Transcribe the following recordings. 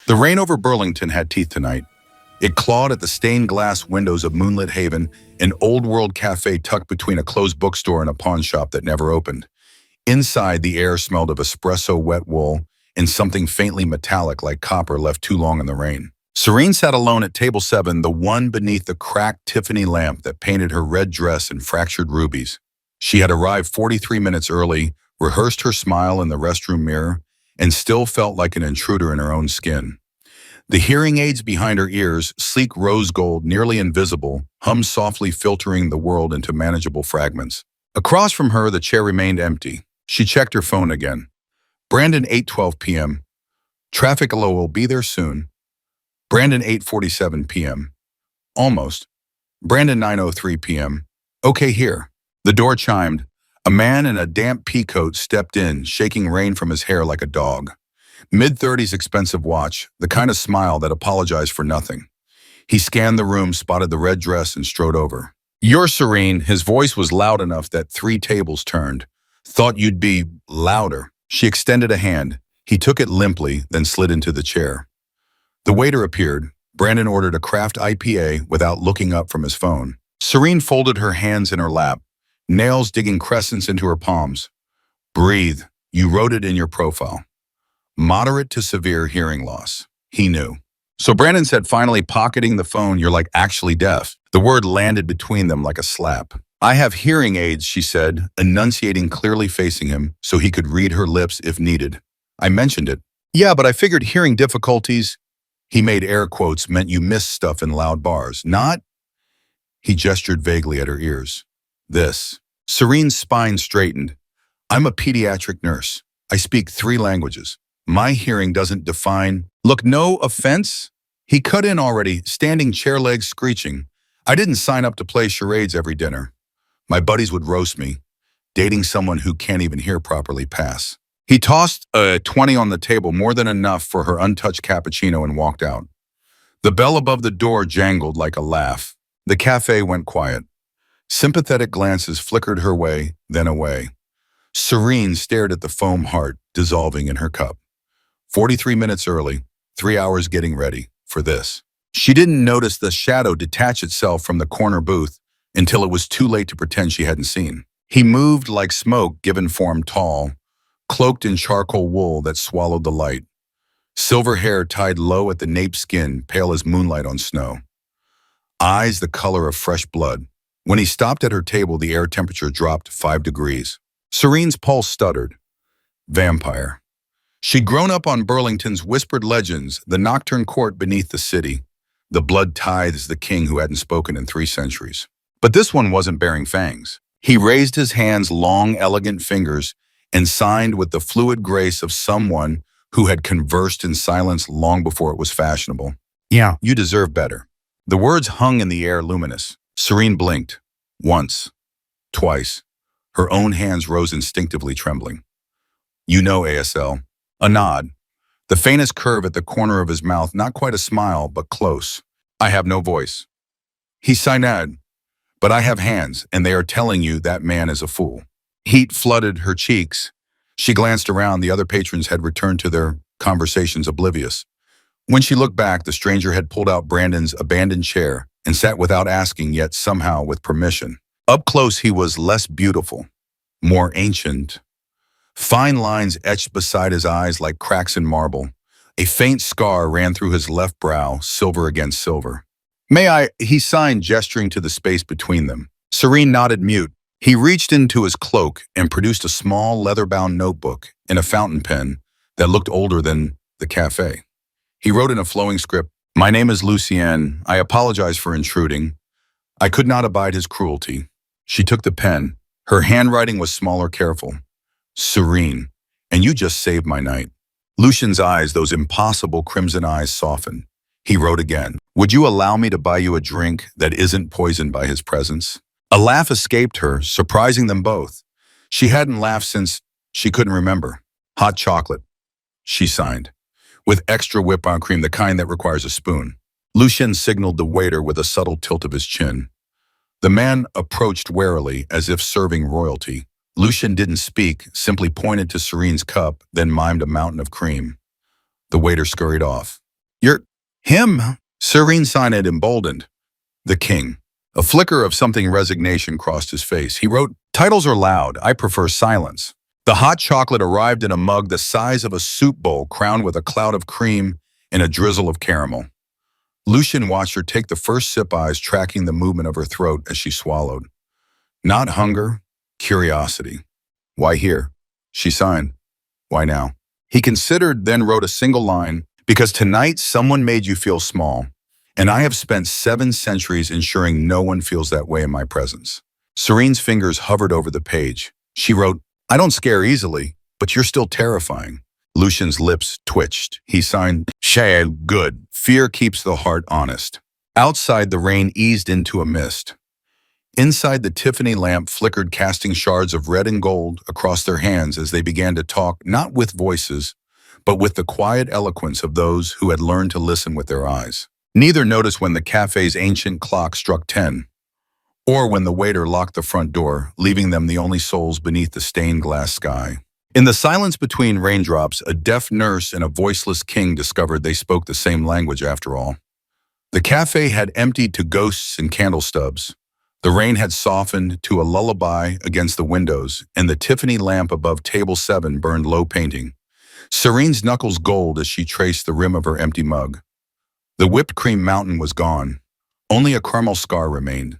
The rain over Burlington had teeth tonight. It clawed at the stained glass windows of Moonlit Haven, an old-world cafe tucked between a closed bookstore and a pawn shop that never opened. Inside, the air smelled of espresso wet wool and something faintly metallic like copper left too long in the rain. Serene sat alone at table 7, the one beneath the cracked Tiffany lamp that painted her red dress in fractured rubies. She had arrived 43 minutes early, rehearsed her smile in the restroom mirror, and still felt like an intruder in her own skin. The hearing aids behind her ears, sleek rose gold, nearly invisible, hummed softly, filtering the world into manageable fragments. Across from her, the chair remained empty. She checked her phone again. Brandon, 8:12 p.m. Traffic low, will be there soon. Brandon, 8:47 p.m. Almost. Brandon, 9:03 p.m. Okay, here. The door chimed. A man in a damp pea coat stepped in, shaking rain from his hair like a dog. Mid-30s, expensive watch, the kind of smile that apologized for nothing. He scanned the room, spotted the red dress, and strode over. "You're Serene." His voice was loud enough that 3 tables turned. "Thought you'd be louder." She extended a hand. He took it limply, then slid into the chair. The waiter appeared. Brandon ordered a craft IPA without looking up from his phone. Serene folded her hands in her lap, nails digging crescents into her palms. "Breathe. You wrote it in your profile. Moderate to severe hearing loss." He knew. So Brandon said, finally pocketing the phone, "You're like actually deaf." The word landed between them like a slap. "I have hearing aids," she said, enunciating clearly, facing him so he could read her lips if needed. "I mentioned it." "Yeah, but I figured hearing difficulties," he made air quotes, "meant you missed stuff in loud bars. Not?" He gestured vaguely at her ears. "This." Serene's spine straightened. "I'm a pediatric nurse. I speak 3 languages. My hearing doesn't define—" "Look, no offense." He cut in already, standing chair legs screeching. "I didn't sign up to play charades every dinner. My buddies would roast me. Dating someone who can't even hear properly, pass." He tossed a 20 on the table, more than enough for her untouched cappuccino, and walked out. The bell above the door jangled like a laugh. The cafe went quiet. Sympathetic glances flickered her way, then away. Serene stared at the foam heart dissolving in her cup. 43 minutes early, 3 hours getting ready for this. She didn't notice the shadow detach itself from the corner booth until it was too late to pretend she hadn't seen. He moved like smoke given form, tall, cloaked in charcoal wool that swallowed the light. Silver hair tied low at the nape skin, pale as moonlight on snow. Eyes the color of fresh blood. When he stopped at her table, the air temperature dropped 5 degrees. Serene's pulse stuttered. Vampire. She'd grown up on Burlington's whispered legends, the nocturn court beneath the city. The blood tithes the king who hadn't spoken in 3 centuries. But this one wasn't bearing fangs. He raised his hands, long, elegant fingers, and signed with the fluid grace of someone who had conversed in silence long before it was fashionable. "Yeah, you deserve better." The words hung in the air, luminous. Serene blinked. Once. Twice. Her own hands rose instinctively, trembling. "You know, ASL." A nod. The faintest curve at the corner of his mouth, not quite a smile, but close. "I have no voice." He sighed. "But I have hands, and they are telling you that man is a fool." Heat flooded her cheeks. She glanced around. The other patrons had returned to their conversations, oblivious. When she looked back, the stranger had pulled out Brandon's abandoned chair and sat without asking, yet somehow with permission. Up close, he was less beautiful, more ancient. Fine lines etched beside his eyes like cracks in marble. A faint scar ran through his left brow, silver against silver. "May I?" he signed, gesturing to the space between them. Serene nodded, mute. He reached into his cloak and produced a small leather-bound notebook and a fountain pen that looked older than the cafe. He wrote in a flowing script, "My name is Lucienne. I apologize for intruding. I could not abide his cruelty." She took the pen. Her handwriting was smaller, careful. "Serene, and you just saved my night." Lucien's eyes, those impossible crimson eyes, softened. He wrote again, "Would you allow me to buy you a drink that isn't poisoned by his presence?" A laugh escaped her, surprising them both. She hadn't laughed since she couldn't remember. "Hot chocolate," she signed, "with extra whipped cream, the kind that requires a spoon." Lucien signaled the waiter with a subtle tilt of his chin. The man approached warily, as if serving royalty. Lucien didn't speak, simply pointed to Serene's cup, then mimed a mountain of cream. The waiter scurried off. You're him. Serene sign had emboldened. The king. A flicker of something resignation crossed his face. He wrote, "Titles are loud. I prefer silence." The hot chocolate arrived in a mug the size of a soup bowl crowned with a cloud of cream and a drizzle of caramel. Lucian watched her take the first sip, eyes tracking the movement of her throat as she swallowed. Not hunger, curiosity. Why here? She signed. Why now? He considered, then wrote a single line, "Because tonight someone made you feel small, and I have spent 7 centuries ensuring no one feels that way in my presence." Serene's fingers hovered over the page. She wrote, "I don't scare easily, but you're still terrifying." Lucian's lips twitched. He signed, "Shad, good. Fear keeps the heart honest." Outside, the rain eased into a mist. Inside, the Tiffany lamp flickered, casting shards of red and gold across their hands as they began to talk, not with voices, but with the quiet eloquence of those who had learned to listen with their eyes. Neither noticed when the cafe's ancient clock struck 10, or when the waiter locked the front door, leaving them the only souls beneath the stained glass sky. In the silence between raindrops, a deaf nurse and a voiceless king discovered they spoke the same language after all. The cafe had emptied to ghosts and candle stubs. The rain had softened to a lullaby against the windows, and the Tiffany lamp above table 7 burned low, painting Serene's knuckles gold as she traced the rim of her empty mug. The whipped cream mountain was gone. Only a caramel scar remained.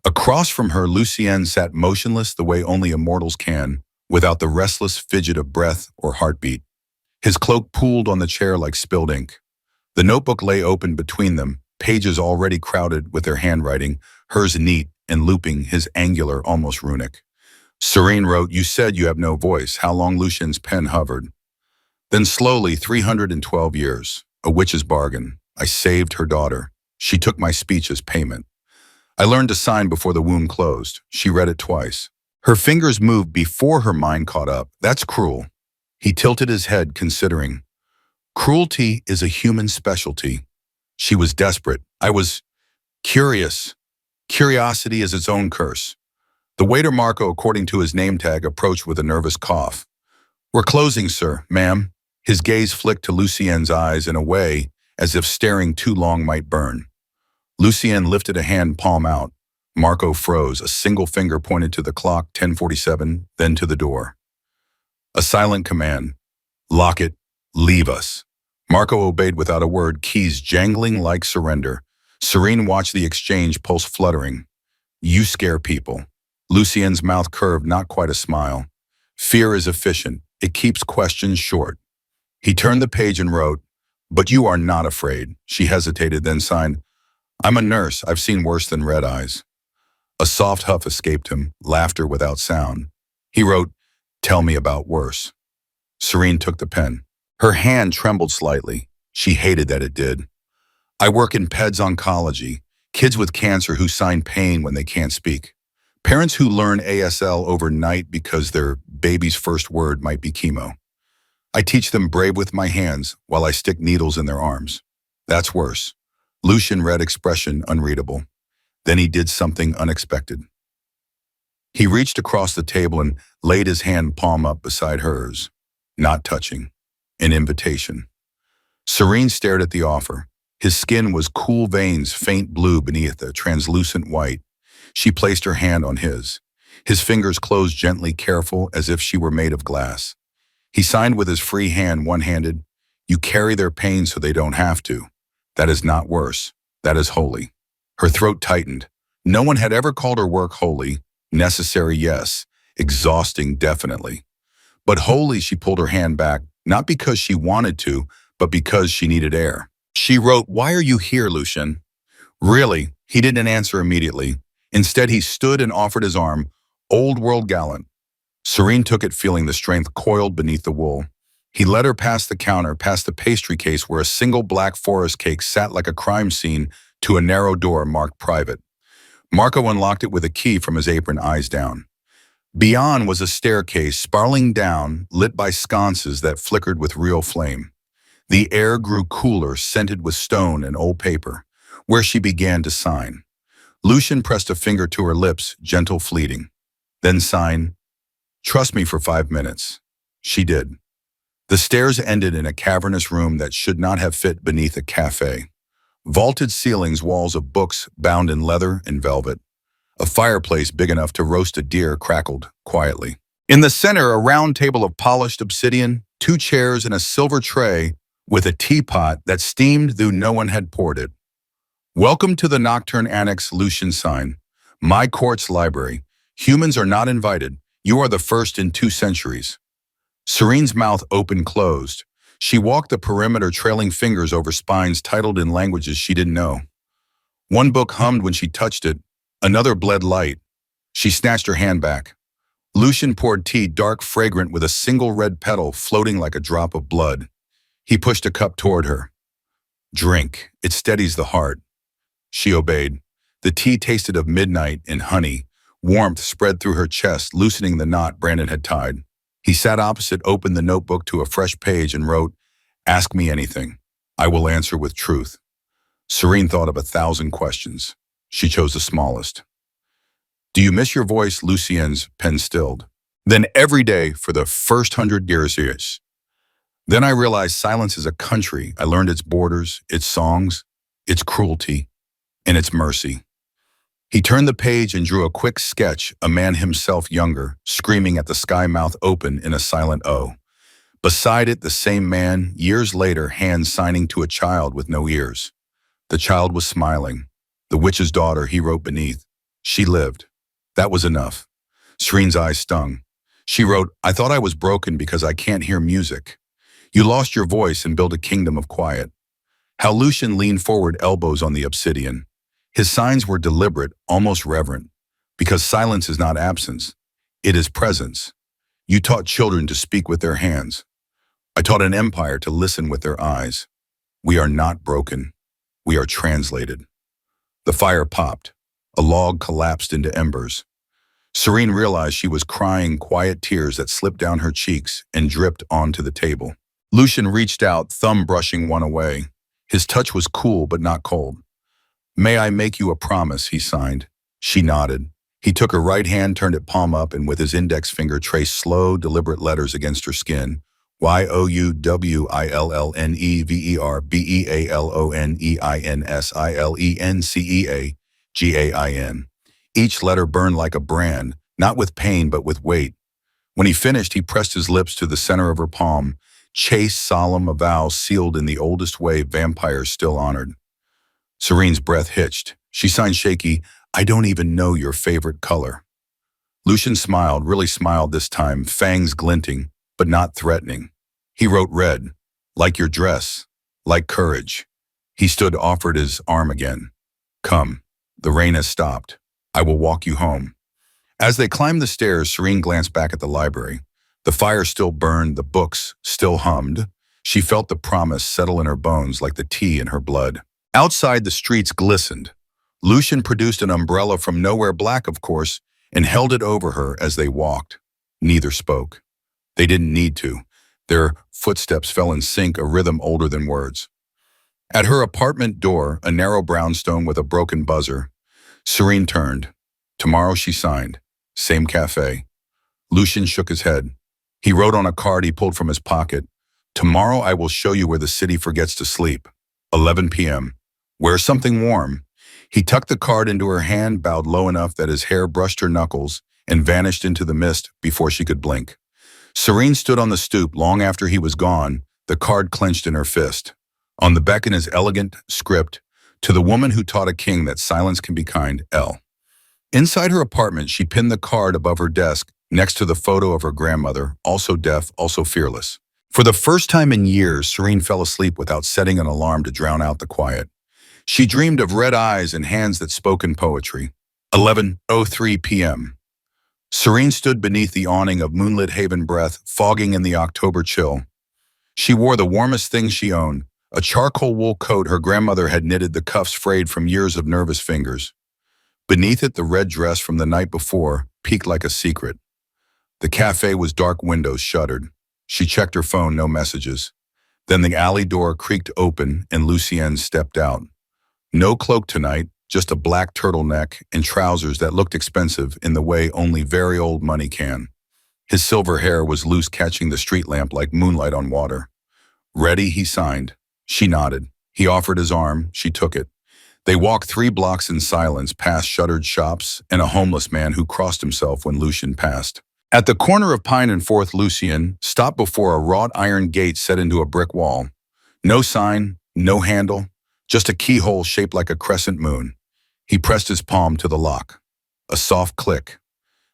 Across from her, Lucien sat motionless the way only immortals can, without the restless fidget of breath or heartbeat. His cloak pooled on the chair like spilled ink. The notebook lay open between them, pages already crowded with their handwriting, hers neat and looping, his angular, almost runic. Serene wrote, "You said you have no voice." How long? Lucian's pen hovered. Then slowly, 312 years. A witch's bargain. I saved her daughter. She took my speech as payment. I learned to sign before the womb closed. She read it twice. Her fingers moved before her mind caught up. That's cruel. He tilted his head, considering. Cruelty is a human specialty. She was desperate. I was curious. Curiosity is its own curse. The waiter Marco, according to his name tag, approached with a nervous cough. "We're closing, sir, ma'am." His gaze flicked to Lucien's eyes in a way as if staring too long might burn. Lucien lifted a hand, palm out. Marco froze. A single finger pointed to the clock, 10:47, then to the door. A silent command. "Lock it. Leave us." Marco obeyed without a word, keys jangling like surrender. Serene watched the exchange, pulse fluttering. "You scare people." Lucien's mouth curved, not quite a smile. "Fear is efficient. It keeps questions short." He turned the page and wrote, "But you are not afraid." She hesitated, then signed, "I'm a nurse. I've seen worse than red eyes." A soft huff escaped him, laughter without sound. He wrote, "Tell me about worse." Serene took the pen. Her hand trembled slightly. She hated that it did. "I work in peds oncology, kids with cancer who sign pain when they can't speak. Parents who learn ASL overnight because their baby's first word might be chemo. I teach them brave with my hands while I stick needles in their arms. That's worse." Lucian read, expression unreadable. Then he did something unexpected. He reached across the table and laid his hand palm up beside hers, not touching. An invitation. Serene stared at the offer. His skin was cool veins, faint blue beneath a translucent white. She placed her hand on his. His fingers closed gently, careful, as if she were made of glass. He signed with his free hand, one-handed. "You carry their pain so they don't have to. That is not worse. That is holy." Her throat tightened. No one had ever called her work holy. Necessary, yes. Exhausting, definitely. But holy, she pulled her hand back, not because she wanted to, but because she needed air. She wrote, "Why are you here, Lucian?" Really? He didn't answer immediately. Instead, he stood and offered his arm, old world gallant. Serene took it, feeling the strength coiled beneath the wool. He led her past the counter, past the pastry case where a single black forest cake sat like a crime scene, to a narrow door marked private. Marco unlocked it with a key from his apron, eyes down. Beyond was a staircase spiraling down, lit by sconces that flickered with real flame. The air grew cooler, scented with stone and old paper, where she began to sign. Lucian pressed a finger to her lips, gentle, fleeting. Then sign, "Trust me for 5 minutes." She did. The stairs ended in a cavernous room that should not have fit beneath a cafe. Vaulted ceilings, walls of books bound in leather and velvet. A fireplace big enough to roast a deer crackled quietly. In the center, a round table of polished obsidian, two chairs and a silver tray with a teapot that steamed though no one had poured it. Welcome to the Nocturn Annex, Lucian sign. My court's library. Humans are not invited. You are the first in 2 centuries. Serene's mouth open-closed. She walked the perimeter, trailing fingers over spines titled in languages she didn't know. One book hummed when she touched it. Another bled light. She snatched her hand back. Lucian poured tea, dark, fragrant, with a single red petal floating like a drop of blood. He pushed a cup toward her. Drink. It steadies the heart. She obeyed. The tea tasted of midnight and honey. Warmth spread through her chest, loosening the knot Brandon had tied. He sat opposite, opened the notebook to a fresh page and wrote, "Ask me anything. I will answer with truth." Serene thought of 1,000 questions. She chose the smallest. "Do you miss your voice?" Lucien's pen stilled. Then every day for the first 100 years. Then I realized silence is a country. I learned its borders, its songs, its cruelty, and its mercy. He turned the page and drew a quick sketch, a man himself younger, screaming at the sky, mouth open in a silent O. Beside it, the same man, years later, hands signing to a child with no ears. The child was smiling. The witch's daughter, he wrote beneath. She lived. That was enough. Serene's eyes stung. She wrote, "I thought I was broken because I can't hear music. You lost your voice and built a kingdom of quiet." How Lucian leaned forward, elbows on the obsidian. His signs were deliberate, almost reverent, because silence is not absence. It is presence. You taught children to speak with their hands. I taught an empire to listen with their eyes. We are not broken. We are translated. The fire popped. A log collapsed into embers. Serene realized she was crying, quiet tears that slipped down her cheeks and dripped onto the table. Lucian reached out, thumb brushing one away. His touch was cool but not cold. "May I make you a promise?" he signed. She nodded. He took her right hand, turned it palm up, and with his index finger traced slow, deliberate letters against her skin. YOUWILLNEVERBEALONEINSILENCEAGAIN. Each letter burned like a brand, not with pain but with weight. When he finished, he pressed his lips to the center of her palm. Chaste, solemn, a vow sealed in the oldest way vampires still honored. Serene's breath hitched. She signed shaky, "I don't even know your favorite color." Lucian smiled, really smiled this time, fangs glinting, but not threatening. He wrote red, "Like your dress, like courage." He stood, offered his arm again. "Come, the rain has stopped. I will walk you home." As they climbed the stairs, Serene glanced back at the library. The fire still burned, the books still hummed. She felt the promise settle in her bones like the tea in her blood. Outside, the streets glistened. Lucian produced an umbrella from nowhere, black of course, and held it over her as they walked. Neither spoke. They didn't need to. Their footsteps fell in sync, a rhythm older than words. At her apartment door, a narrow brownstone with a broken buzzer, Serene turned. Tomorrow, she signed. Same cafe. Lucian shook his head. He wrote on a card he pulled from his pocket, "Tomorrow I will show you where the city forgets to sleep. 11 p.m. Wear something warm." He tucked the card into her hand, bowed low enough that his hair brushed her knuckles, and vanished into the mist before she could blink. Serene stood on the stoop long after he was gone, the card clenched in her fist. On the back in his elegant script, "To the woman who taught a king that silence can be kind, L." Inside her apartment, she pinned the card above her desk, next to the photo of her grandmother, also deaf, also fearless. For the first time in years, Serene fell asleep without setting an alarm to drown out the quiet. She dreamed of red eyes and hands that spoke in poetry. 11:03 p.m. Serene stood beneath the awning of moonlit haven, breath fogging in the October chill. She wore the warmest thing she owned, a charcoal wool coat her grandmother had knitted, the cuffs frayed from years of nervous fingers. Beneath it, the red dress from the night before peeked like a secret. The cafe was dark, windows shuttered. She checked her phone, no messages. Then the alley door creaked open and Lucienne stepped out. No cloak tonight, just a black turtleneck and trousers that looked expensive in the way only very old money can. His silver hair was loose, catching the street lamp like moonlight on water. Ready, he signed. She nodded. He offered his arm. She took it. They walked 3 blocks in silence, past shuttered shops and a homeless man who crossed himself when Lucien passed. At the corner of Pine and 4th, Lucien stopped before a wrought iron gate set into a brick wall. No sign, no handle, just a keyhole shaped like a crescent moon. He pressed his palm to the lock. A soft click.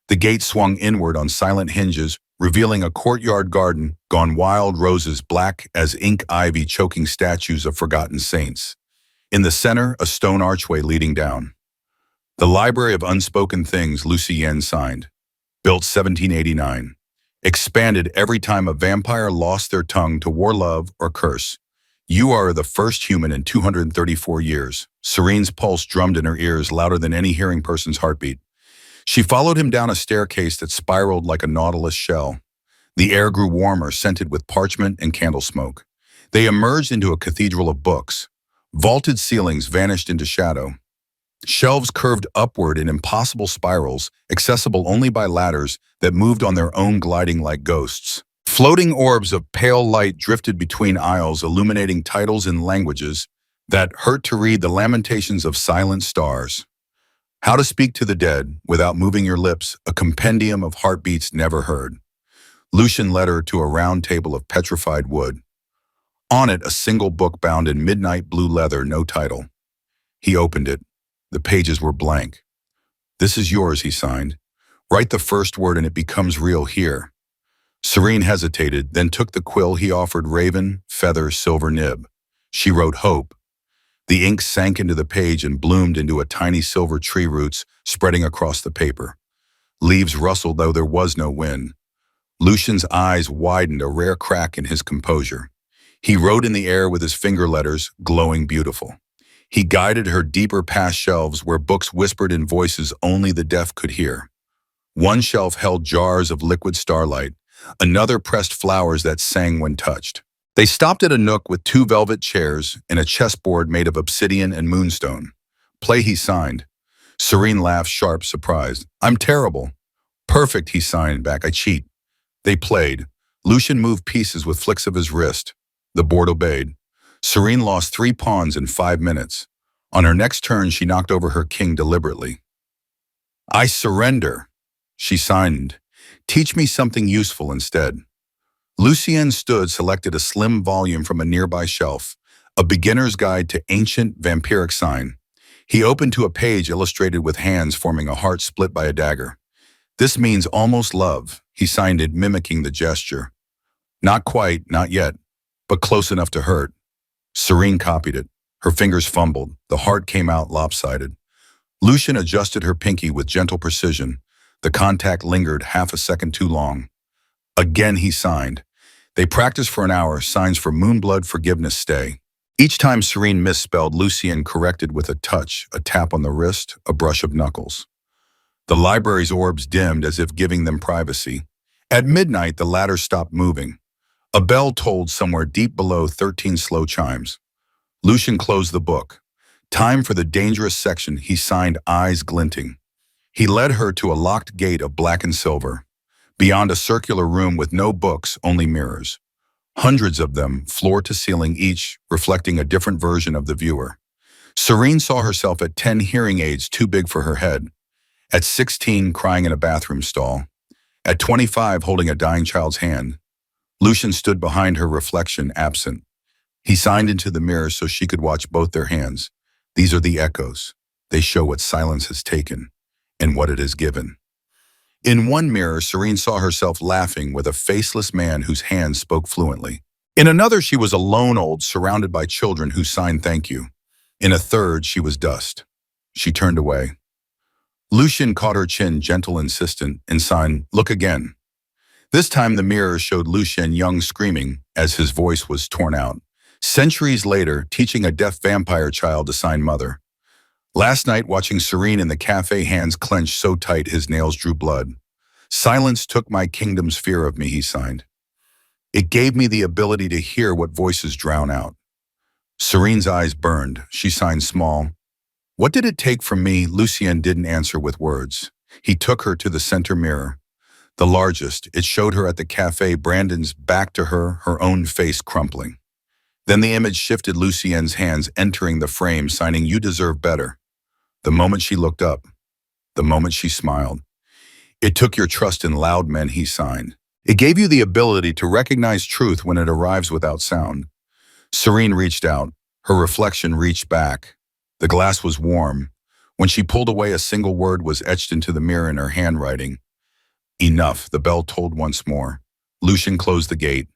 The gate swung inward on silent hinges, revealing a courtyard garden gone wild, roses black as ink ivy choking statues of forgotten saints. In the center, a stone archway leading down. The Library of Unspoken Things, Lucien signed. Built 1789. Expanded every time a vampire lost their tongue to war, love, or curse. You are the first human in 234 years. Serene's pulse drummed in her ears louder than any hearing person's heartbeat. She followed him down a staircase that spiraled like a nautilus shell. The air grew warmer, scented with parchment and candle smoke. They emerged into a cathedral of books. Vaulted ceilings vanished into shadow. Shelves curved upward in impossible spirals, accessible only by ladders that moved on their own, gliding like ghosts. Floating orbs of pale light drifted between aisles, illuminating titles in languages that hurt to read, the lamentations of silent stars. How to Speak to the Dead Without Moving Your Lips, a compendium of heartbeats never heard. Lucien led her to a round table of petrified wood. On it, a single book bound in midnight blue leather, no title. He opened it. The pages were blank. This is yours, he signed. Write the first word and it becomes real here. Serene hesitated, then took the quill he offered, raven, feather, silver nib. She wrote hope. The ink sank into the page and bloomed into a tiny silver tree, roots spreading across the paper. Leaves rustled, though there was no wind. Lucien's eyes widened, a rare crack in his composure. He wrote in the air with his finger letters, glowing beautiful. He guided her deeper past shelves where books whispered in voices only the deaf could hear. One shelf held jars of liquid starlight, another pressed flowers that sang when touched. They stopped at a nook with 2 velvet chairs and a chessboard made of obsidian and moonstone. Play, he signed. Serene laughed, sharp, surprised. I'm terrible. Perfect, he signed back. I cheat. They played. Lucien moved pieces with flicks of his wrist. The board obeyed. Serene lost 3 pawns in 5 minutes. On her next turn, she knocked over her king deliberately. I surrender, she signed. Teach me something useful instead. Lucien stood, selected a slim volume from a nearby shelf, a beginner's guide to ancient vampiric sign. He opened to a page illustrated with hands forming a heart split by a dagger. This means almost love, he signed it, mimicking the gesture. Not quite, not yet, but close enough to hurt. Serene copied it. Her fingers fumbled. The heart came out lopsided. Lucien adjusted her pinky with gentle precision. The contact lingered half a second too long. Again, he signed. They practiced for an hour, signs for moonblood, forgiveness, stay. Each time Serene misspelled, Lucien corrected with a touch, a tap on the wrist, a brush of knuckles. The library's orbs dimmed as if giving them privacy. At midnight, the ladder stopped moving. A bell tolled somewhere deep below, 13 slow chimes. Lucien closed the book. Time for the dangerous section, he signed, eyes glinting. He led her to a locked gate of black and silver. Beyond, a circular room with no books, only mirrors. Hundreds of them, floor to ceiling, each reflecting a different version of the viewer. Serene saw herself at 10, hearing aids too big for her head. At 16, crying in a bathroom stall. At 25, holding a dying child's hand. Lucien stood behind her reflection, absent. He signed into the mirror so she could watch both their hands. These are the echoes. They show what silence has taken and what it has given. In one mirror, Serene saw herself laughing with a faceless man whose hands spoke fluently. In another, she was alone, old, surrounded by children who signed thank you. In a third, she was dust. She turned away. Lucien caught her chin, gentle, insistent, and signed, look again. This time the mirror showed Lucien young, screaming as his voice was torn out. Centuries later, teaching a deaf vampire child to sign mother. Last night, watching Serene in the cafe, hands clenched so tight his nails drew blood. Silence took my kingdom's fear of me, he signed. It gave me the ability to hear what voices drown out. Serene's eyes burned. She signed small. What did it take from me? Lucien didn't answer with words. He took her to the center mirror. The largest, it showed her at the cafe, Brandon's back to her, her own face crumpling. Then the image shifted, Lucienne's hands entering the frame, signing "You deserve better." The moment she looked up, the moment she smiled. "It took your trust in loud men," he signed. "It gave you the ability to recognize truth when it arrives without sound." Serene reached out. Her reflection reached back. The glass was warm. When she pulled away, a single word was etched into the mirror in her handwriting. "Enough," the bell tolled once more. Lucien closed the gate.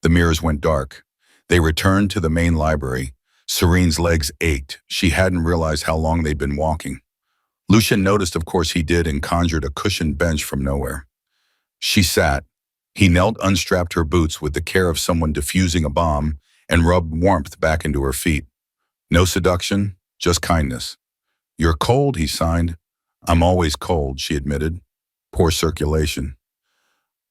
The mirrors went dark. They returned to the main library. Serene's legs ached. She hadn't realized how long they'd been walking. Lucien noticed, of course he did, and conjured a cushioned bench from nowhere. She sat. He knelt, unstrapped her boots with the care of someone diffusing a bomb, and rubbed warmth back into her feet. No seduction, just kindness. "You're cold," he signed. "I'm always cold," she admitted. "Poor circulation.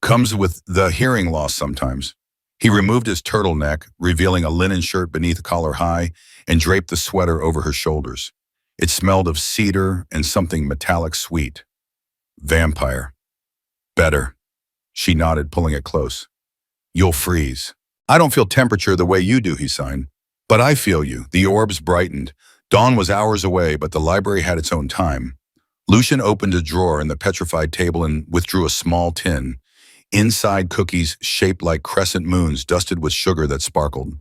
Comes with the hearing loss sometimes." He removed his turtleneck, revealing a linen shirt beneath collar high, and draped the sweater over her shoulders. It smelled of cedar and something metallic sweet. "Vampire." "Better." She nodded, pulling it close. "You'll freeze." "I don't feel temperature the way you do," he signed. "But I feel you." The orbs brightened. Dawn was hours away, but the library had its own time. Lucien opened a drawer in the petrified table and withdrew a small tin. Inside, cookies shaped like crescent moons, dusted with sugar that sparkled.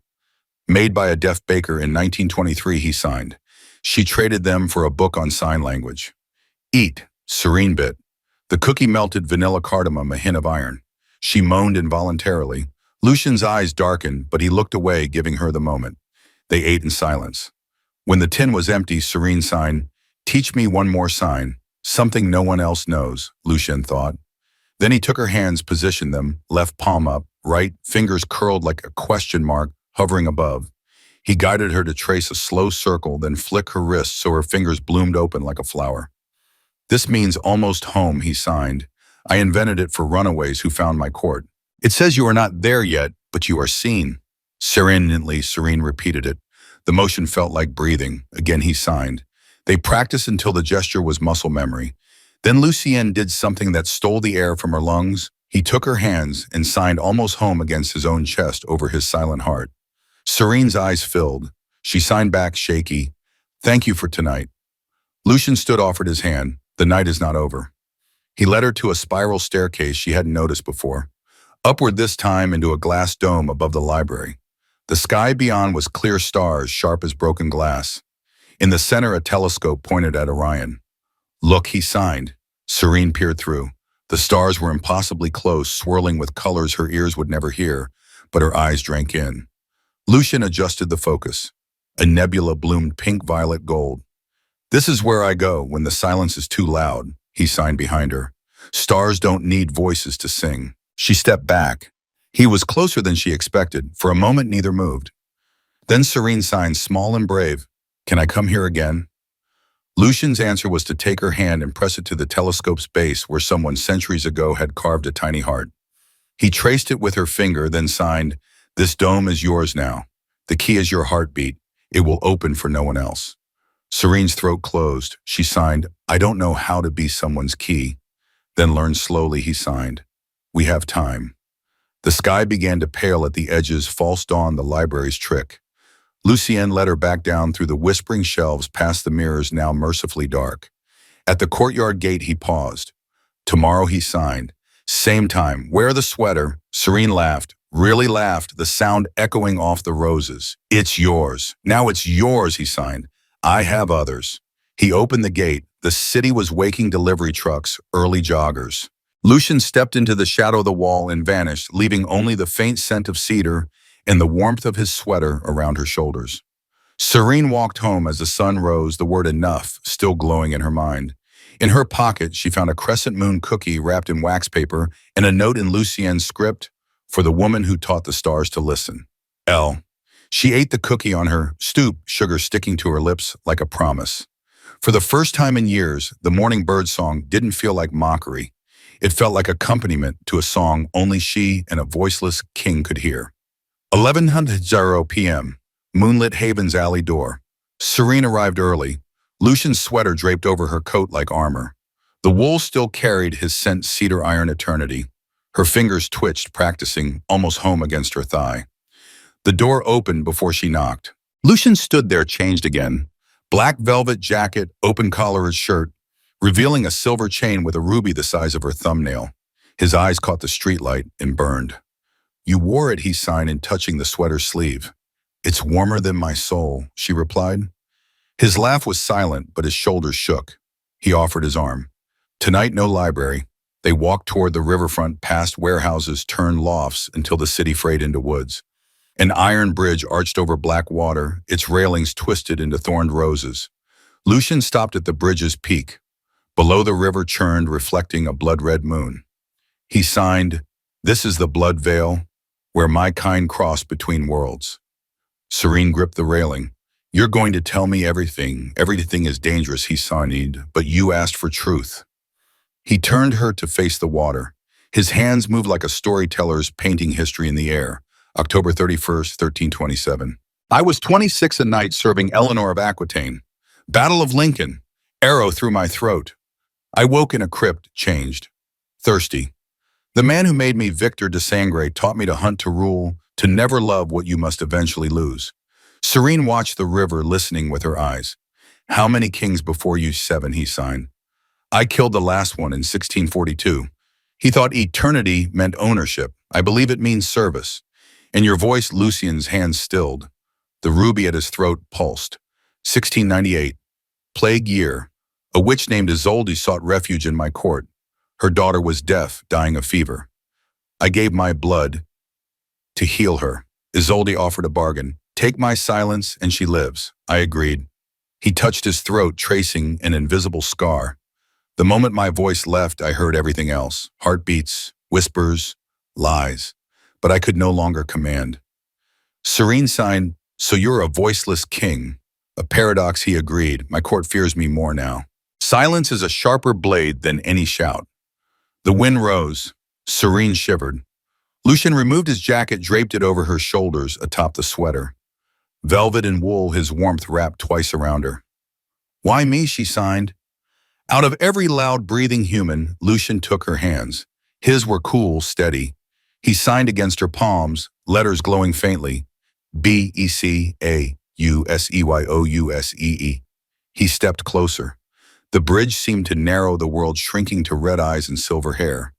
"Made by a deaf baker in 1923, he signed. She traded them for a book on sign language. "Eat," Serene bit. The cookie melted vanilla cardamom, a hint of iron. She moaned involuntarily. Lucien's eyes darkened, but he looked away, giving her the moment. They ate in silence. When the tin was empty, Serene signed, "Teach me one more sign, something no one else knows," Lucien thought. Then he took her hands, positioned them, left palm up, right, fingers curled like a question mark hovering above. He guided her to trace a slow circle, then flick her wrists so her fingers bloomed open like a flower. "This means almost home," he signed. "I invented it for runaways who found my court. It says you are not there yet, but you are seen." Serenely, Serene repeated it. The motion felt like breathing. Again he signed. They practiced until the gesture was muscle memory. Then Lucien did something that stole the air from her lungs. He took her hands and signed almost home against his own chest over his silent heart. Serene's eyes filled. She signed back, shaky, "Thank you for tonight." Lucien stood, offered his hand. "The night is not over." He led her to a spiral staircase she hadn't noticed before. Upward this time into a glass dome above the library. The sky beyond was clear stars, sharp as broken glass. In the center, a telescope pointed at Orion. "Look," he signed. Serene peered through. The stars were impossibly close, swirling with colors her ears would never hear, but her eyes drank in. Lucien adjusted the focus. A nebula bloomed pink, violet, gold. "This is where I go when the silence is too loud," he signed behind her. "Stars don't need voices to sing." She stepped back. He was closer than she expected. For a moment, neither moved. Then Serene signed, small and brave, "Can I come here again?" Lucien's answer was to take her hand and press it to the telescope's base where someone centuries ago had carved a tiny heart. He traced it with her finger, then signed, "This dome is yours now. The key is your heartbeat. It will open for no one else." Serene's throat closed. She signed, "I don't know how to be someone's key." Then learned slowly, he signed, "We have time." The sky began to pale at the edges, false dawn, the library's trick. Lucien led her back down through the whispering shelves, past the mirrors now mercifully dark. At the courtyard gate, he paused. "Tomorrow," he signed. "Same time. Wear the sweater." Serene laughed, really laughed, the sound echoing off the roses. "It's yours. Now it's yours," he signed. "I have others." He opened the gate. The city was waking, delivery trucks, early joggers. Lucien stepped into the shadow of the wall and vanished, leaving only the faint scent of cedar and the warmth of his sweater around her shoulders. Serene walked home as the sun rose, the word "enough" still glowing in her mind. In her pocket, she found a crescent moon cookie wrapped in wax paper and a note in Lucien's script, "For the woman who taught the stars to listen. L." She ate the cookie on her stoop, sugar sticking to her lips like a promise. For the first time in years, the morning bird song didn't feel like mockery. It felt like accompaniment to a song only she and a voiceless king could hear. 11:00 p.m. Moonlit Haven's alley door. Serene arrived early. Lucien's sweater draped over her coat like armor. The wool still carried his scent cedar iron eternity. Her fingers twitched, practicing, almost home against her thigh. The door opened before she knocked. Lucian stood there, changed again. Black velvet jacket, open-collared shirt, revealing a silver chain with a ruby the size of her thumbnail. His eyes caught the streetlight and burned. "You wore it," he signed in touching the sweater sleeve. "It's warmer than my soul," she replied. His laugh was silent, but his shoulders shook. He offered his arm. Tonight, no library. They walked toward the riverfront, past warehouses, turned lofts until the city frayed into woods. An iron bridge arched over black water, its railings twisted into thorned roses. Lucian stopped at the bridge's peak. Below, the river churned, reflecting a blood-red moon. He signed, "This is the blood veil, where my kind crossed between worlds." Serene gripped the railing. "You're going to tell me everything. Everything is dangerous," he signed, "but you asked for truth." He turned her to face the water. His hands moved like a storyteller's, painting history in the air. October 31st, 1327. I was 26 a night serving Eleanor of Aquitaine. Battle of Lincoln. Arrow through my throat. I woke in a crypt, changed. Thirsty. The man who made me Victor de Sangre taught me to hunt to rule, to never love what you must eventually lose. Serene watched the river, listening with her eyes. "How many kings before you?" "7," he signed. "I killed the last one in 1642. He thought eternity meant ownership. I believe it means service." In your voice, Lucian's hands stilled. The ruby at his throat pulsed. 1698. Plague year. A witch named Isolde sought refuge in my court. Her daughter was deaf, dying of fever. I gave my blood to heal her. Isolde offered a bargain. "Take my silence and she lives." I agreed. He touched his throat, tracing an invisible scar. The moment my voice left, I heard everything else. Heartbeats, whispers, lies. But I could no longer command. Serene signed, "So you're a voiceless king." A paradox, he agreed. My court fears me more now. Silence is a sharper blade than any shout. The wind rose. Serene shivered. Lucian removed his jacket, draped it over her shoulders atop the sweater. Velvet and wool, his warmth wrapped twice around her. "Why me?" she signed. Out of every loud, breathing human, Lucian took her hands. His were cool, steady. He signed against her palms, letters glowing faintly. BECAUSEYOUSEE. He stepped closer. The bridge seemed to narrow, the world shrinking to red eyes and silver hair.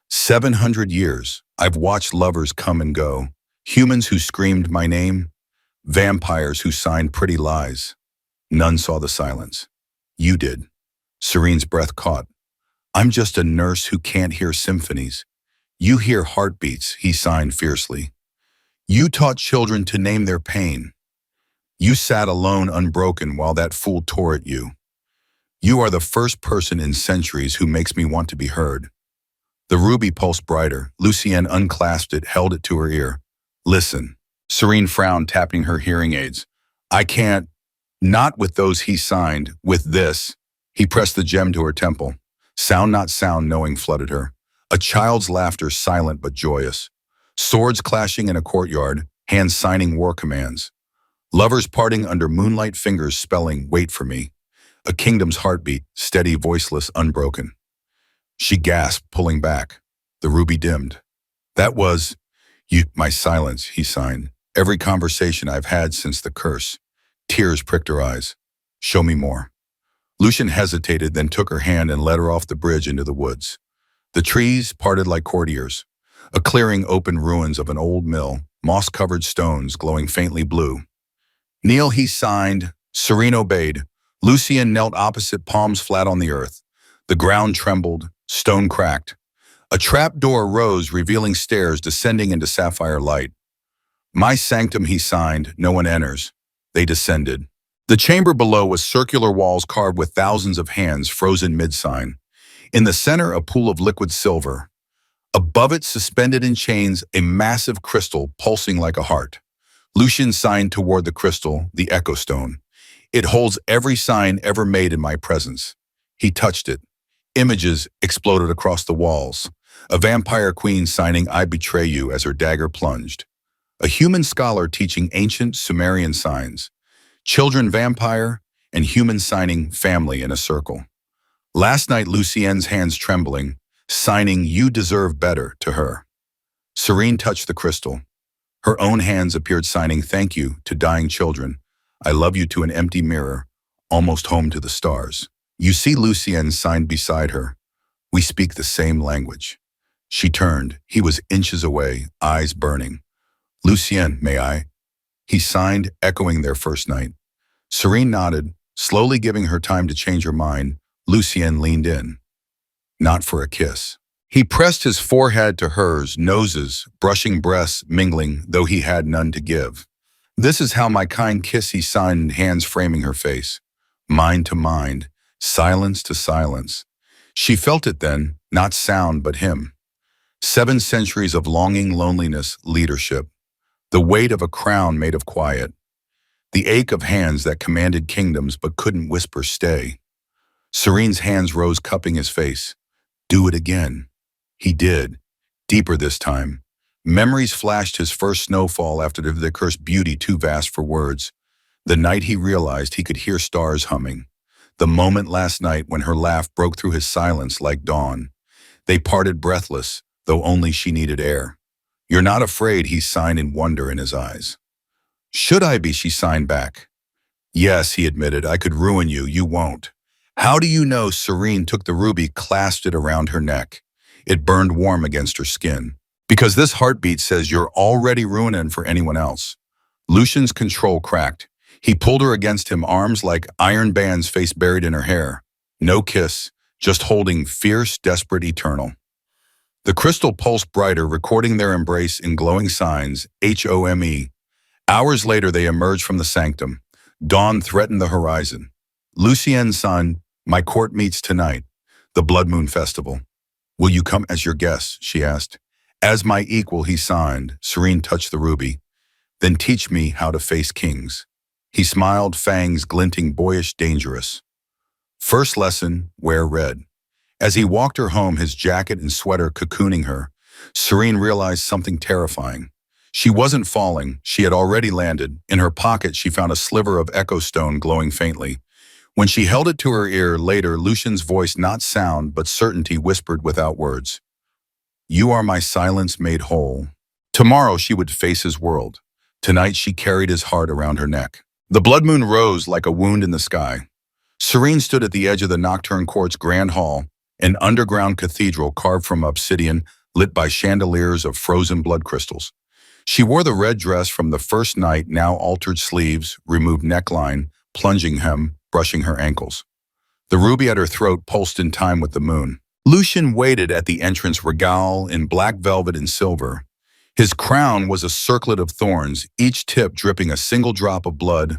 700 years, I've watched lovers come and go. Humans who screamed my name. Vampires who signed pretty lies. None saw the silence. You did. Serene's breath caught. "I'm just a nurse who can't hear symphonies. You hear heartbeats," he signed fiercely. "You taught children to name their pain. You sat alone, unbroken, while that fool tore at you. You are the first person in centuries who makes me want to be heard." The ruby pulsed brighter. Lucienne unclasped it, held it to her ear. "Listen." Serene frowned, tapping her hearing aids. "I can't. Not with those," he signed. "With this." He pressed the gem to her temple. Sound, not sound, knowing flooded her. A child's laughter, silent but joyous. Swords clashing in a courtyard, hands signing war commands. Lovers parting under moonlight, fingers spelling, "Wait for me." A kingdom's heartbeat, steady, voiceless, unbroken. She gasped, pulling back. The ruby dimmed. "That was you." "My silence," he signed. "Every conversation I've had since the curse." Tears pricked her eyes. "Show me more." Lucian hesitated, then took her hand and led her off the bridge into the woods. The trees parted like courtiers. A clearing opened, ruins of an old mill, moss-covered stones glowing faintly blue. "Kneel," he signed. Serene obeyed. Lucian knelt opposite, palms flat on the earth. The ground trembled, stone cracked. A trap door rose, revealing stairs descending into sapphire light. "My sanctum," he signed. "No one enters." They descended. The chamber below was circular walls carved with thousands of hands frozen mid-sign. In the center, a pool of liquid silver. Above it, suspended in chains, a massive crystal pulsing like a heart. Lucian signed toward the crystal, the echo stone. "It holds every sign ever made in my presence." He touched it. Images exploded across the walls. A vampire queen signing, "I betray you," as her dagger plunged. A human scholar teaching ancient Sumerian signs. Children vampire, and humans signing family in a circle. Last night, Lucienne's hands trembling, signing "You deserve better" to her. Serene touched the crystal. Her own hands appeared signing "Thank you" to dying children. "I love you" to an empty mirror, almost home to the stars. You see Lucienne signed beside her. "We speak the same language." She turned. He was inches away, eyes burning. "Lucienne, may I?" He signed, echoing their first night. Serene nodded, slowly giving her time to change her mind. Lucienne leaned in. Not for a kiss. He pressed his forehead to hers, noses, brushing breasts, mingling, though he had none to give. "This is how my kind kiss," he signed, hands framing her face. Mind to mind, silence to silence. She felt it then, not sound but him. 7 centuries of longing, loneliness, leadership. The weight of a crown made of quiet. The ache of hands that commanded kingdoms but couldn't whisper stay. Serene's hands rose, cupping his face. "Do it again." He did, deeper this time. Memories flashed his first snowfall after the cursed beauty too vast for words. The night he realized he could hear stars humming. The moment last night when her laugh broke through his silence like dawn. They parted breathless, though only she needed air. "You're not afraid," he signed in wonder in his eyes. "Should I be?" she signed back. "Yes," he admitted, "I could ruin you. You won't." "How do you know?" Serene took the ruby, clasped it around her neck. It burned warm against her skin. "Because this heartbeat says you're already ruining for anyone else." Lucian's control cracked. He pulled her against him, arms like iron bands, face buried in her hair. No kiss, just holding, fierce, desperate, eternal. The crystal pulsed brighter, recording their embrace in glowing signs, HOME. Hours later, they emerged from the sanctum. Dawn threatened the horizon. "Lucienne, son, my court meets tonight. The Blood Moon Festival. Will you come as your guest?" she asked. "As my equal," he signed. Serene touched the ruby. "Then teach me how to face kings." He smiled, fangs glinting, boyish, dangerous. "First lesson, wear red." As he walked her home, his jacket and sweater cocooning her, Serene realized something terrifying. She wasn't falling, she had already landed. In her pocket, she found a sliver of echo stone glowing faintly. When she held it to her ear later, Lucian's voice, not sound but certainty, whispered without words. "You are my silence made whole." Tomorrow she would face his world. Tonight she carried his heart around her neck. The blood moon rose like a wound in the sky. Serene stood at the edge of the Nocturne Court's grand hall, an underground cathedral carved from obsidian, lit by chandeliers of frozen blood crystals. She wore the red dress from the first night, now altered sleeves, removed neckline, plunging hem, brushing her ankles. The ruby at her throat pulsed in time with the moon. Lucian waited at the entrance, regale in black velvet and silver. His crown was a circlet of thorns, each tip dripping a single drop of blood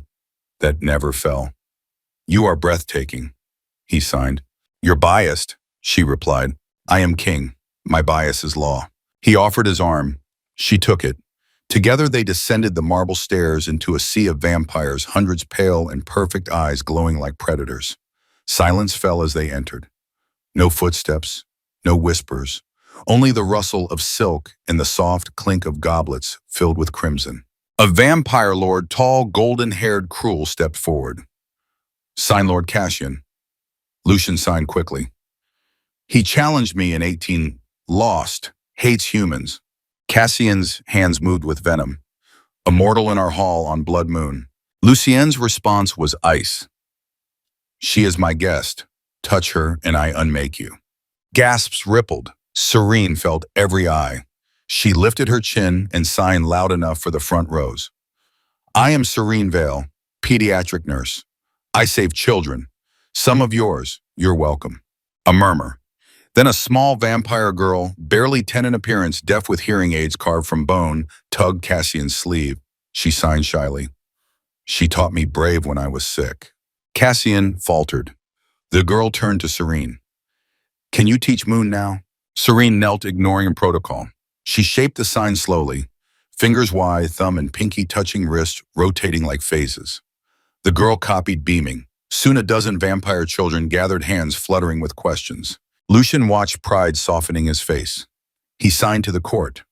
that never fell. "You are breathtaking," he signed. "You're biased," she replied. "I am king. My bias is law." He offered his arm. She took it. Together they descended the marble stairs into a sea of vampires, hundreds pale and perfect, eyes glowing like predators. Silence fell as they entered. No footsteps, no whispers, only the rustle of silk and the soft clink of goblets filled with crimson. A vampire lord, tall, golden-haired, cruel, stepped forward. "Sign Lord Cassian." Lucian signed quickly. "He challenged me in 18, lost, hates humans." Cassian's hands moved with venom. "Immortal in our hall on Blood Moon." Lucienne's response was ice. "She is my guest. Touch her and I unmake you." Gasps rippled. Serene felt every eye. She lifted her chin and signed loud enough for the front rows. "I am Serene Vale, pediatric nurse. I save children. Some of yours. You're welcome." A murmur. Then a small vampire girl, barely 10 in appearance, deaf with hearing aids carved from bone, tugged Cassian's sleeve. She signed shyly. "She taught me brave when I was sick." Cassian faltered. The girl turned to Serene. "Can you teach Moon now?" Serene knelt, ignoring protocol. She shaped the sign slowly, fingers wide, thumb and pinky touching wrist, rotating like phases. The girl copied, beaming. Soon a dozen vampire children gathered, hands fluttering with questions. Lucian watched, pride softening his face. He signed to the court.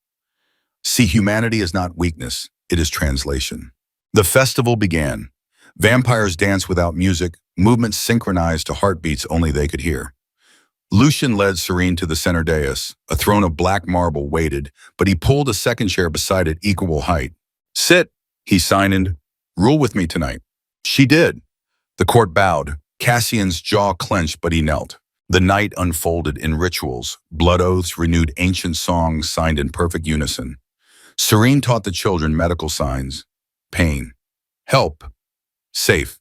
"See, humanity is not weakness, it is translation." The festival began. Vampires danced without music, movements synchronized to heartbeats only they could hear. Lucian led Serene to the center dais. A throne of black marble waited, but he pulled a second chair beside it equal height. "Sit," he signed. "Rule with me tonight." She did. The court bowed. Cassian's jaw clenched, but he knelt. The night unfolded in rituals, blood oaths, renewed ancient songs signed in perfect unison. Serene taught the children medical signs: pain, help, safe.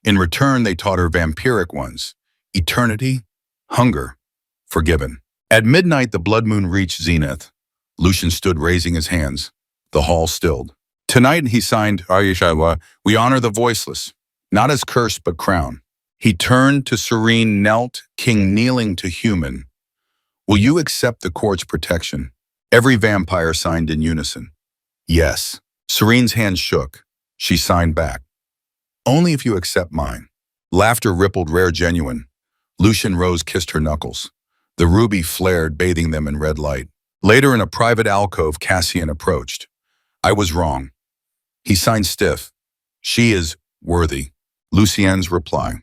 In return, they taught her vampiric ones: eternity, hunger, forgiven. At midnight, the blood moon reached zenith. Lucian stood raising his hands. The hall stilled. Tonight, he signed, we honor the voiceless, not as cursed but crown. He turned to Serene, knelt, king kneeling to human. Will you accept the court's protection? Every vampire signed in unison. Yes. Serene's hand shook. She signed back. Only if you accept mine. Laughter rippled rare genuine. Lucian Rose kissed her knuckles. The ruby flared, bathing them in red light. Later, in a private alcove, Cassian approached. I was wrong. He signed stiff. She is worthy. Lucien's reply.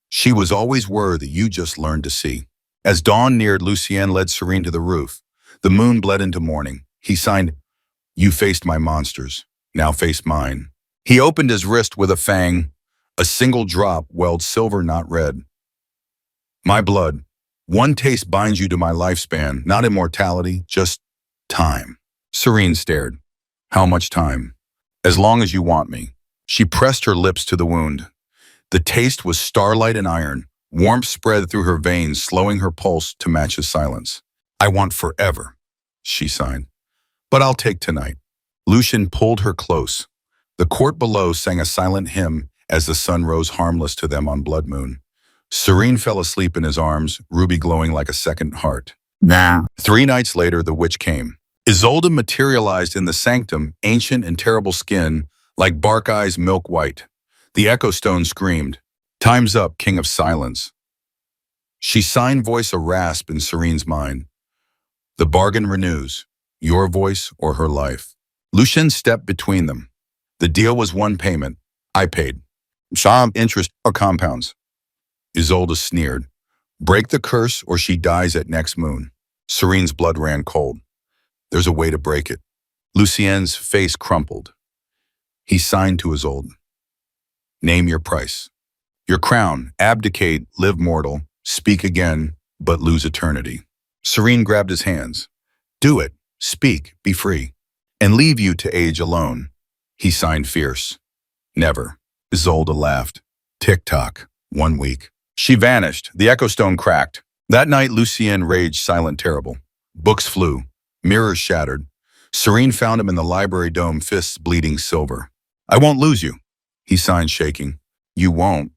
She was always worthy, you just learned to see. As dawn neared, Lucien led Serene to the roof. The moon bled into morning. He signed, you faced my monsters, now face mine. He opened his wrist with a fang. A single drop welled silver, not red. My blood. One taste binds you to my lifespan, not immortality, just time. Serene stared. How much time? As long as you want me. She pressed her lips to the wound. The taste was starlight and iron. Warmth spread through her veins, slowing her pulse to match his silence. I want forever, she signed. But I'll take tonight. Lucian pulled her close. The court below sang a silent hymn as the sun rose harmless to them on blood moon. Serene fell asleep in his arms, ruby glowing like a second heart. Nah. 3 nights later, the witch came. Isolde materialized in the sanctum, ancient and terrible skin, like bark eyes milk white. The echo stone screamed, time's up, king of silence. She signed, voice a rasp in Serene's mind. The bargain renews, your voice or her life. Lucian stepped between them. The deal was one payment. I paid. Sham, interest, or compounds. Isolde sneered. Break the curse or she dies at next moon. Serene's blood ran cold. There's a way to break it. Lucien's face crumpled. He signed to Isolde. Name your price. Your crown, abdicate, live mortal, speak again, but lose eternity. Serene grabbed his hands. Do it, speak, be free, and leave you to age alone. He signed fierce. Never. Isolde laughed. Tick-tock, 1 week. She vanished. The echo stone cracked. That night, Lucien raged silent terrible. Books flew. Mirrors shattered. Serene found him in the library dome, fists bleeding silver. I won't lose you. He signed, shaking. You won't,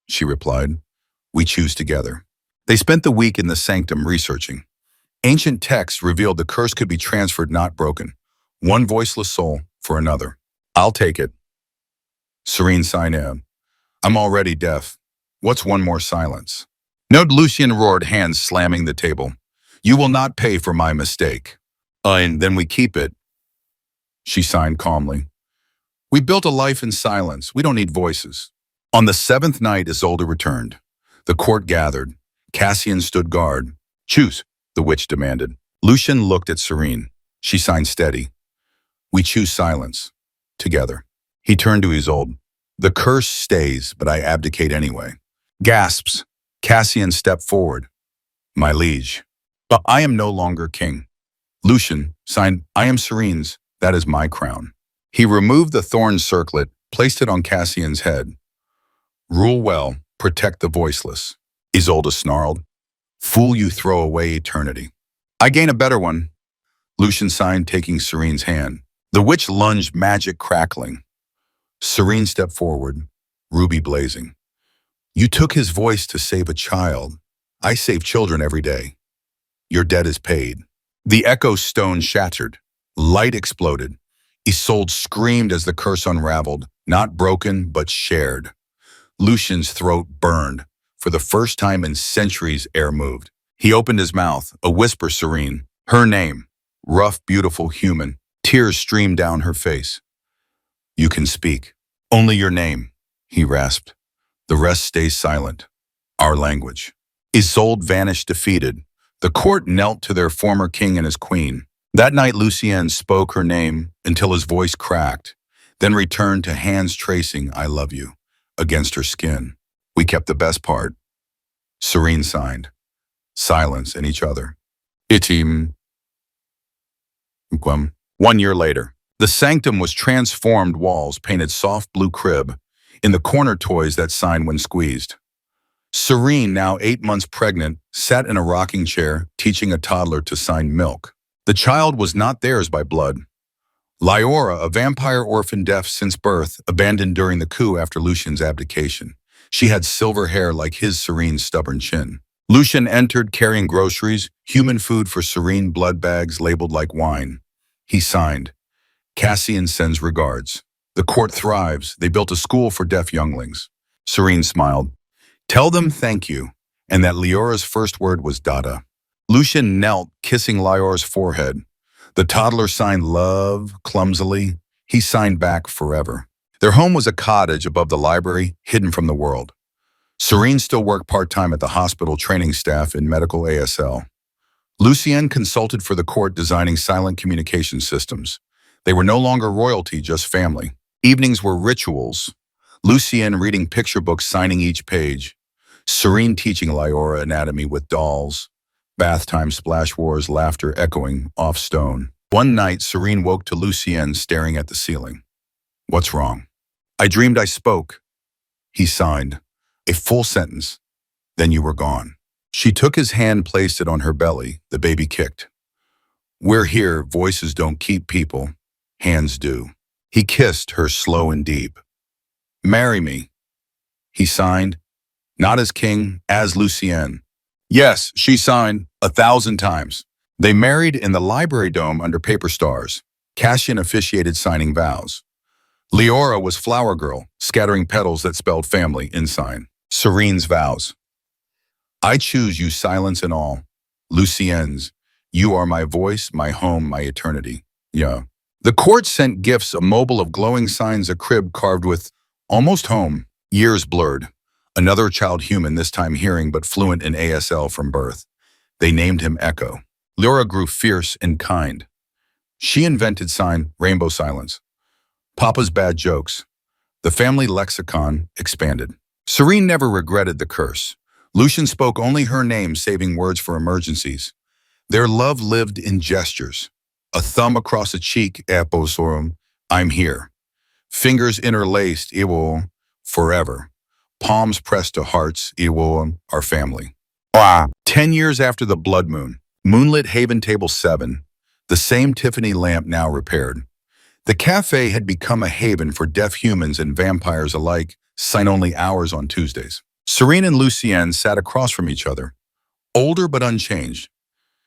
she replied. We choose together. They spent the week in the sanctum researching. Ancient texts revealed the curse could be transferred, not broken. One voiceless soul for another. I'll take it. Serene signed in. I'm already deaf. What's one more silence? No, Lucien roared, hands slamming the table. You will not pay for my mistake. And then we keep it. She signed calmly. We built a life in silence. We don't need voices. On the 7th night, Isolde returned. The court gathered. Cassian stood guard. Choose, the witch demanded. Lucian looked at Serene. She signed steady. We choose silence. Together. He turned to Isolde. The curse stays, but I abdicate anyway. Gasps. Cassian stepped forward. My liege. But I am no longer king. Lucian signed, I am Serene's. That is my crown. He removed the thorn circlet, placed it on Cassian's head. Rule well, protect the voiceless. Isolde snarled. Fool, you throw away eternity. I gain a better one. Lucian signed, taking Serene's hand. The witch lunged, magic crackling. Serene stepped forward, ruby blazing. You took his voice to save a child. I save children every day. Your debt is paid. The echo stone shattered. Light exploded. Isolde screamed as the curse unraveled, not broken, but shared. Lucian's throat burned. For the first time in centuries, air moved. He opened his mouth, a whisper serene. Her name, rough, beautiful, human. Tears streamed down her face. You can speak. Only your name, he rasped. The rest stays silent. Our language. Isolde vanished defeated. The court knelt to their former king and his queen. That night, Lucien spoke her name until his voice cracked, then returned to hands tracing "I love you" against her skin. We kept the best part. Serene signed. Silence in each other. Itim. 1 year later, the sanctum was transformed walls painted soft blue crib. In the corner toys that sign when squeezed. Serene, now 8 months pregnant, sat in a rocking chair, teaching a toddler to sign milk. The child was not theirs by blood. Lyora, a vampire orphan deaf since birth, abandoned during the coup after Lucian's abdication. She had silver hair like his Serene's stubborn chin. Lucian entered carrying groceries, human food for Serene, blood bags labeled like wine. He signed, "Cassian sends regards." The court thrives. They built a school for deaf younglings. Serene smiled. "Tell them thank you," and that Lyora's first word was Dada. Lucian knelt, kissing Lyora's forehead. The toddler signed love, clumsily. He signed back forever. Their home was a cottage above the library, hidden from the world. Serene still worked part-time at the hospital training staff in medical ASL. Lucien consulted for the court designing silent communication systems. They were no longer royalty, just family. Evenings were rituals. Lucien reading picture books, signing each page. Serene teaching Lyora anatomy with dolls. Bath time splash wars, laughter echoing off stone. One night, Serene woke to Lucien staring at the ceiling. "What's wrong?" "I dreamed I spoke." He signed. A full sentence. "Then you were gone." She took his hand, placed it on her belly. The baby kicked. "We're here. Voices don't keep people. Hands do." He kissed her slow and deep. "Marry me." He signed. Not as king, as Lucien. Yes, she signed 1,000 times. They married in the library dome under paper stars. Cassian officiated signing vows. Lyora was flower girl, scattering petals that spelled family in sign. Serene's vows. "I choose you, silence and all." Lucien's. "You are my voice, my home, my eternity." Yeah. The court sent gifts, a mobile of glowing signs, a crib carved with "almost home." Years blurred. Another child human, this time hearing but fluent in ASL from birth. They named him Echo. Lyora grew fierce and kind. She invented sign, rainbow silence. Papa's bad jokes. The family lexicon expanded. Serene never regretted the curse. Lucian spoke only her name, saving words for emergencies. Their love lived in gestures. A thumb across a cheek, "Aposorum," "I'm here." Fingers interlaced, "Iwo," "forever." Palms pressed to hearts, "Iwo," "our family." 10 years after the blood moon, moonlit Haven Table 7, the same Tiffany lamp now repaired. The cafe had become a haven for deaf humans and vampires alike, sign only hours on Tuesdays. Serene and Lucien sat across from each other, older but unchanged.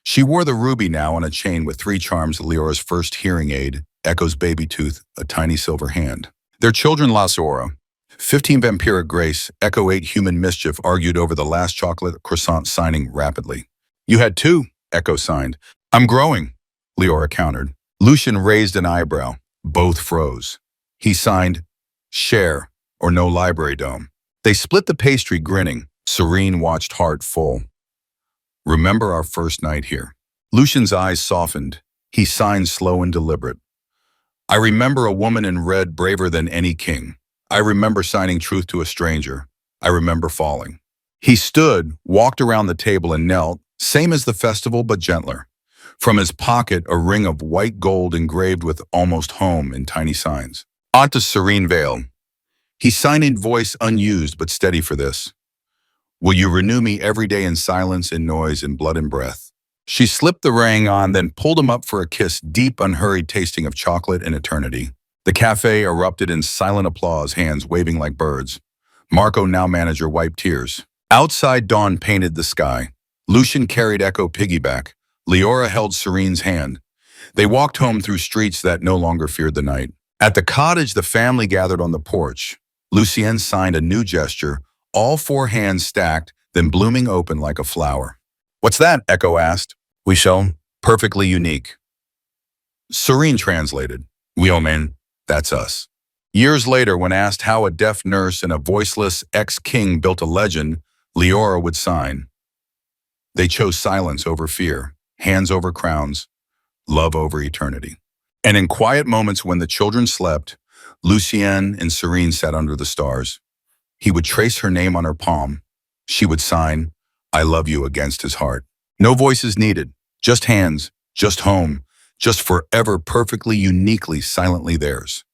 She wore the ruby now on a chain with 3 charms, Lyora's first hearing aid, Echo's baby tooth, a tiny silver hand. Their children, Lasora, 15 vampiric grace, Echo 8 human mischief, argued over the last chocolate croissant, signing rapidly. "You had 2, Echo signed. "I'm growing," Lyora countered. Lucian raised an eyebrow. Both froze. He signed, "Share, or no library dome." They split the pastry, grinning. Serene watched, heart full. "Remember our first night here?" Lucian's eyes softened. He signed, slow and deliberate. "I remember a woman in red, braver than any king. I remember signing truth to a stranger. I remember falling." He stood, walked around the table and knelt, same as the festival but gentler. From his pocket, a ring of white gold engraved with "almost home" in tiny signs. Onto Serene veil. He signed in voice unused but steady for this. "Will you renew me every day in silence, in noise, in blood and breath?" She slipped the ring on, then pulled him up for a kiss, deep, unhurried tasting of chocolate and eternity. The cafe erupted in silent applause, hands waving like birds. Marco, now manager, wiped tears. Outside, dawn painted the sky. Lucian carried Echo piggyback. Lyora held Serene's hand. They walked home through streets that no longer feared the night. At the cottage, the family gathered on the porch. Lucien signed a new gesture, all 4 hands stacked, then blooming open like a flower. "What's that?" Echo asked. "We shall. Perfectly unique." Serene translated. "We omen, that's us." Years later, when asked how a deaf nurse and a voiceless ex-king built a legend, Leora would sign. They chose silence over fear, hands over crowns, love over eternity. And in quiet moments when the children slept, Lucienne and Serene sat under the stars. He would trace her name on her palm. She would sign, I love you against his heart. No voices needed, just hands, just home, just forever perfectly, uniquely, silently theirs.